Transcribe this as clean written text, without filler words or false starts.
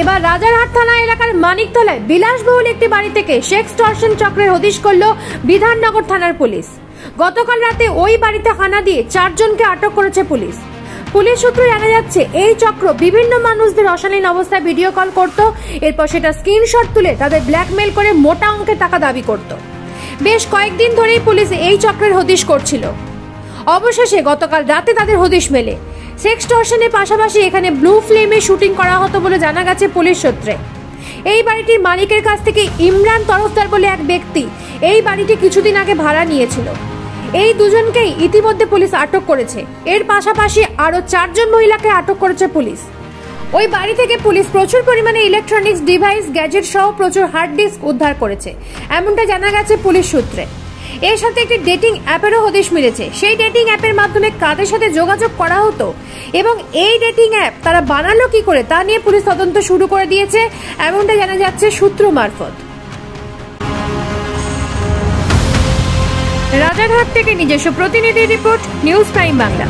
এবার রাজারহাট থানা এলাকার মানিকতলায় বিলাসবহুল একটি বাড়ি থেকে সেক্সটর্শন চক্রের হদিশ করল বিধাননগর থানার পুলিশ। গতকাল রাতে ওই বাড়িতে হানা দিয়ে 4 জনকে আটক করেছে পুলিশ। পুলিশ সূত্রে জানা যাচ্ছে এই চক্র বিভিন্ন মানুষদের অশালীন অবস্থায় ভিডিও কল করত, এরপর সেটা স্ক্রিনশট তুলে তাদের ব্ল্যাকমেল করে মোটা অঙ্কের টাকা দাবি করত। বেশ কয়েকদিন ধরেই পুলিশ এই চক্রের হদিশ করছিল। অবশেষে গতকাল রাতে তাদের হদিশ মেলে। সেক্সটর্শনের পাশাপাশি এখানে ব্লু ফিল্মে শুটিং করা হতো বলে জানা গেছে পুলিশ সূত্রে। এই বাড়িটির মালিকের কাছ থেকে ইমরান তরফদার বলে এক ব্যক্তি এই বাড়িটি কিছুদিন আগে ভাড়া নিয়েছিল। এই দুজনকেই ইতিমধ্যে পুলিশ আটক করেছে। এর পাশাপাশি আরো 4 জন মহিলাকে আটক করেছে পুলিশ। ওই বাড়ি থেকে পুলিশ প্রচুর পরিমাণে ইলেকট্রনিক্স ডিভাইস, গ্যাজেট সহ প্রচুর হার্ড ডিস্ক উদ্ধার করেছে, এমনটা জানা গেছে পুলিশ সূত্রে। এর সাথে একটি ডেটিং অ্যাপেরও হদিশ মিলেছে। সেই ডেটিং অ্যাপের মাধ্যমে কাদের সাথে যোগাযোগ করা হতো এবং এই ডেটিং অ্যাপ তারা বানালো কি করে তা নিয়ে পুলিশ তদন্ত শুরু করে দিয়েছে, এমনটা জানা যাচ্ছে সূত্র মারফত। রাজারহাট থেকে নিজস্ব প্রতিনিধি রিপোর্ট, নিউজ প্রাইম বাংলা।